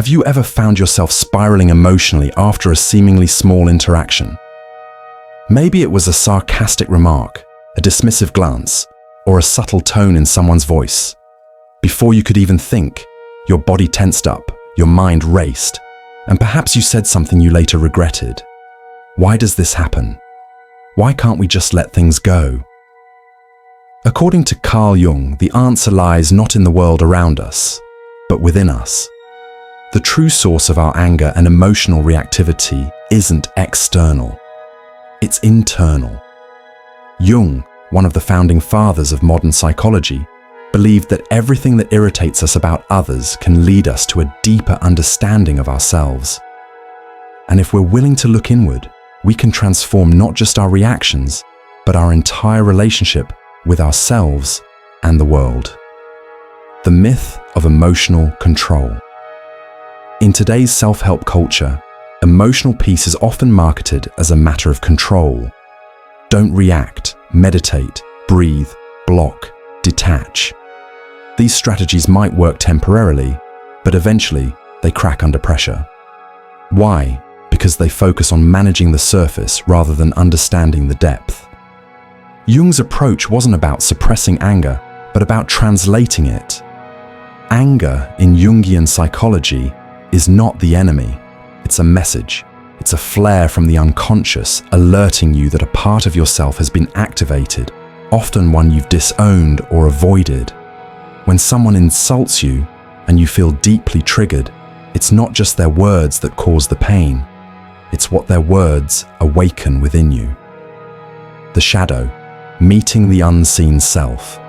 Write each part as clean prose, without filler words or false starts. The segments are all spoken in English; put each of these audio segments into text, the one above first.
Have you ever found yourself spiraling emotionally after a seemingly small interaction? Maybe it was a sarcastic remark, a dismissive glance, or a subtle tone in someone's voice. Before you could even think, your body tensed up, your mind raced, and perhaps you said something you later regretted. Why does this happen? Why can't we just let things go? According to Carl Jung, the answer lies not in the world around us, but within us. The true source of our anger and emotional reactivity isn't external. It's internal. Jung, one of the founding fathers of modern psychology, believed that everything that irritates us about others can lead us to a deeper understanding of ourselves. And if we're willing to look inward, we can transform not just our reactions, but our entire relationship with ourselves and the world. The myth of emotional control. In today's self-help culture, emotional peace is often marketed as a matter of control. Don't react, meditate, breathe, block, detach. These strategies might work temporarily, but eventually they crack under pressure. Why? Because they focus on managing the surface rather than understanding the depth. Jung's approach wasn't about suppressing anger, but about translating it. Anger in Jungian psychology is not the enemy. It's a message. It's a flare from the unconscious, alerting you that a part of yourself has been activated, often one you've disowned or avoided. When someone insults you and you feel deeply triggered, it's not just their words that cause the pain. It's what their words awaken within you. The shadow, meeting the unseen self.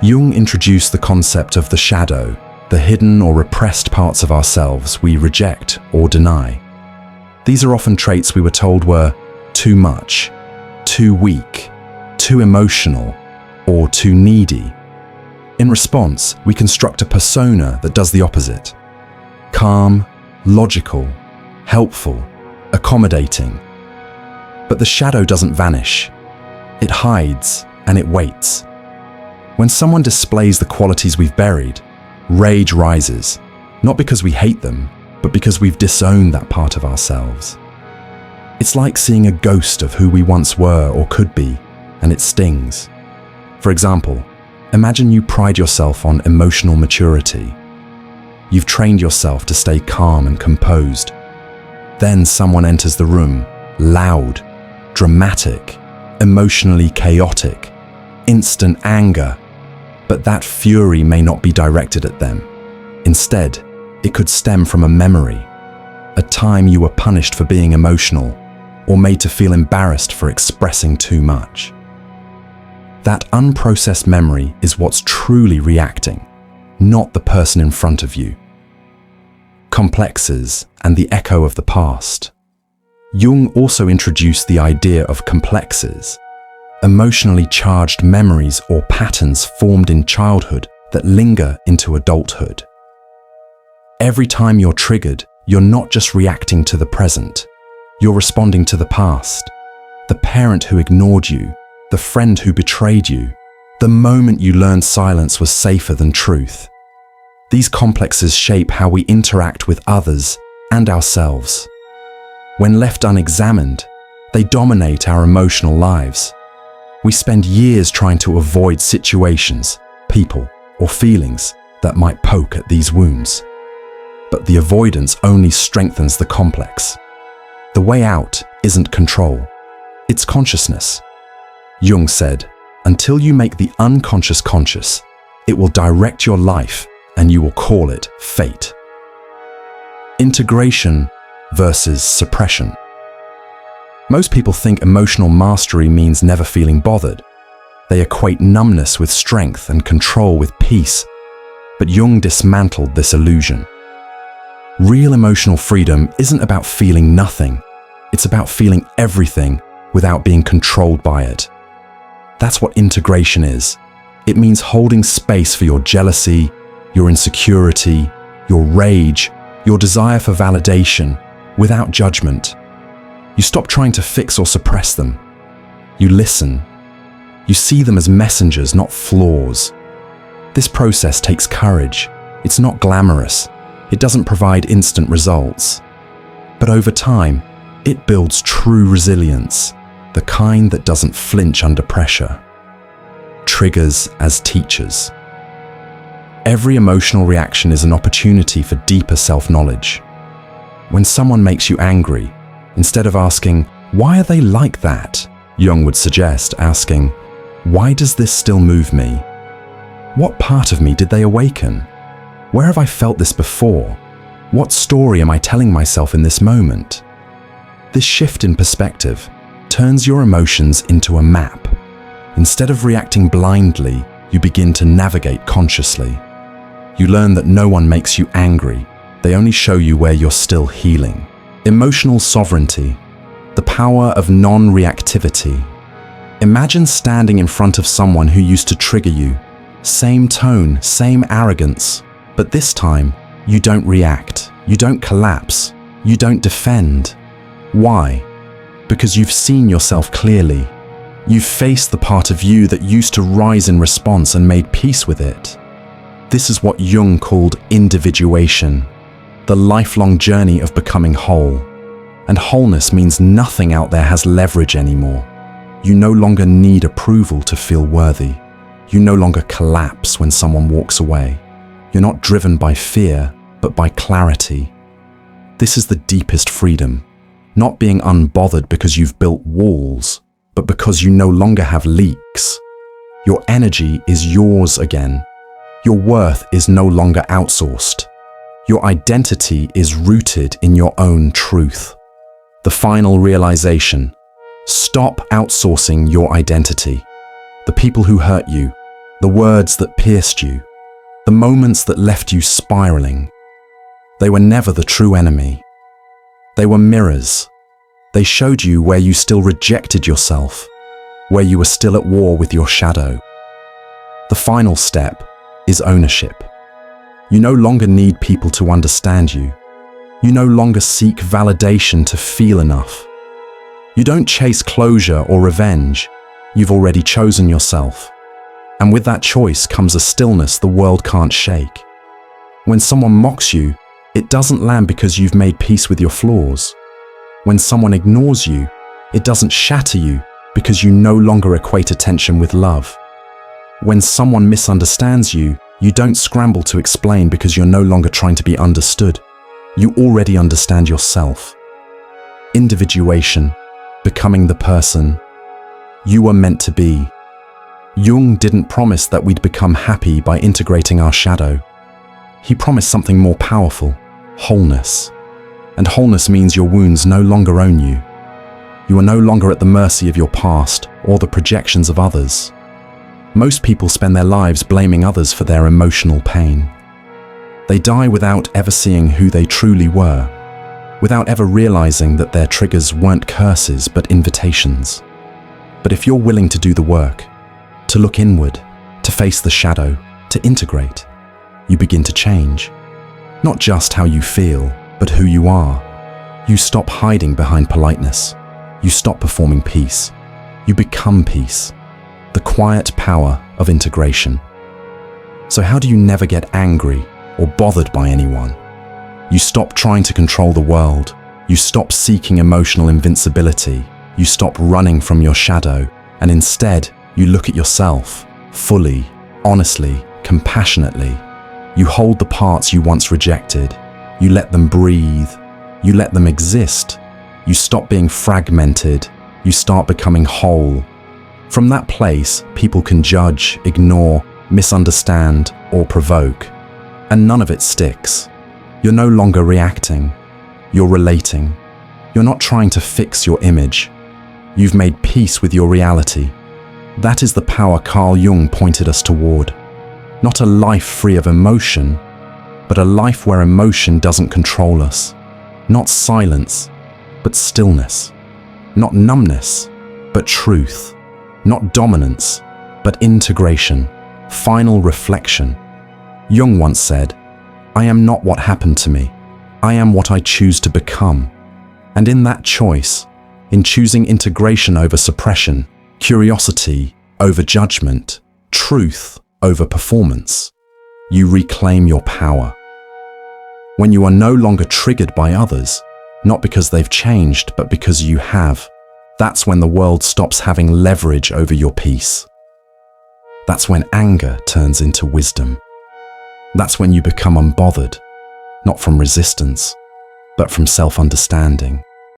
Jung introduced the concept of the shadow, the hidden or repressed parts of ourselves we reject or deny. These are often traits we were told were too much, too weak, too emotional, or too needy. In response, we construct a persona that does the opposite. Calm, logical, helpful, accommodating. But the shadow doesn't vanish. It hides and it waits. When someone displays the qualities we've buried, rage rises, not because we hate them, but because we've disowned that part of ourselves. It's like seeing a ghost of who we once were or could be, and it stings. For example, imagine you pride yourself on emotional maturity. You've trained yourself to stay calm and composed. Then someone enters the room, loud, dramatic, emotionally chaotic, instant anger. But that fury may not be directed at them. Instead, it could stem from a memory, a time you were punished for being emotional or made to feel embarrassed for expressing too much. That unprocessed memory is what's truly reacting, not the person in front of you. Complexes and the echo of the past. Jung also introduced the idea of complexes, emotionally charged memories or patterns formed in childhood that linger into adulthood. Every time you're triggered, you're not just reacting to the present, you're responding to the past. The parent who ignored you, the friend who betrayed you, the moment you learned silence was safer than truth. These complexes shape how we interact with others and ourselves. When left unexamined, they dominate our emotional lives. We spend years trying to avoid situations, people, or feelings that might poke at these wounds. But the avoidance only strengthens the complex. The way out isn't control, it's consciousness. Jung said, until you make the unconscious conscious, it will direct your life and you will call it fate. Integration versus suppression. Most people think emotional mastery means never feeling bothered. They equate numbness with strength and control with peace. But Jung dismantled this illusion. Real emotional freedom isn't about feeling nothing. It's about feeling everything without being controlled by it. That's what integration is. It means holding space for your jealousy, your insecurity, your rage, your desire for validation, without judgment. You stop trying to fix or suppress them. You listen. You see them as messengers, not flaws. This process takes courage. It's not glamorous, It doesn't provide instant results. But over time, it builds true resilience, the kind that doesn't flinch under pressure. Triggers as teachers. Every emotional reaction is an opportunity for deeper self-knowledge. When someone makes you angry, instead of asking, "Why are they like that?" Jung would suggest asking, "Why does this still move me? What part of me did they awaken? Where have I felt this before? What story am I telling myself in this moment?" This shift in perspective turns your emotions into a map. Instead of reacting blindly, you begin to navigate consciously. You learn that no one makes you angry. They only show you where you're still healing. Emotional sovereignty, the power of non-reactivity. Imagine standing in front of someone who used to trigger you. Same tone, same arrogance, but this time, you don't react, you don't collapse, you don't defend. Why? Because you've seen yourself clearly. You've faced the part of you that used to rise in response and made peace with it. This is what Jung called individuation, the lifelong journey of becoming whole. And wholeness means nothing out there has leverage anymore. You no longer need approval to feel worthy. You no longer collapse when someone walks away. You're not driven by fear, but by clarity. This is the deepest freedom, not being unbothered because you've built walls, but because you no longer have leaks. Your energy is yours again. Your worth is no longer outsourced. Your identity is rooted in your own truth. The final realization: stop outsourcing your identity. The people who hurt you, the words that pierced you, the moments that left you spiraling, they were never the true enemy. They were mirrors. They showed you where you still rejected yourself, where you were still at war with your shadow. The final step is ownership. You no longer need people to understand you. You no longer seek validation to feel enough. You don't chase closure or revenge. You've already chosen yourself. And with that choice comes a stillness the world can't shake. When someone mocks you, it doesn't land because you've made peace with your flaws. When someone ignores you, it doesn't shatter you because you no longer equate attention with love. When someone misunderstands you, you don't scramble to explain because you're no longer trying to be understood. You already understand yourself. Individuation, becoming the person you were meant to be. Jung didn't promise that we'd become happy by integrating our shadow. He promised something more powerful: wholeness. And wholeness means your wounds no longer own you. You are no longer at the mercy of your past or the projections of others. Most people spend their lives blaming others for their emotional pain. They die without ever seeing who they truly were, without ever realizing that their triggers weren't curses but invitations. But if you're willing to do the work, to look inward, to face the shadow, to integrate, you begin to change. Not just how you feel, but who you are. You stop hiding behind politeness. You stop performing peace. You become peace. The quiet power of integration. So how do you never get angry or bothered by anyone? You stop trying to control the world. You stop seeking emotional invincibility. You stop running from your shadow, and instead, you look at yourself fully, honestly, compassionately. You hold the parts you once rejected. You let them breathe. You let them exist. You stop being fragmented. You start becoming whole. From that place, people can judge, ignore, misunderstand, or provoke. And none of it sticks. You're no longer reacting. You're relating. You're not trying to fix your image. You've made peace with your reality. That is the power Carl Jung pointed us toward. Not a life free of emotion, but a life where emotion doesn't control us. Not silence, but stillness. Not numbness, but truth. Not dominance, but integration. Final reflection. Jung once said, "I am not what happened to me. I am what I choose to become." And in that choice, in choosing integration over suppression, curiosity over judgment, truth over performance, you reclaim your power. When you are no longer triggered by others, not because they've changed, but because you have, that's when the world stops having leverage over your peace. That's when anger turns into wisdom. That's when you become unbothered, not from resistance, but from self-understanding.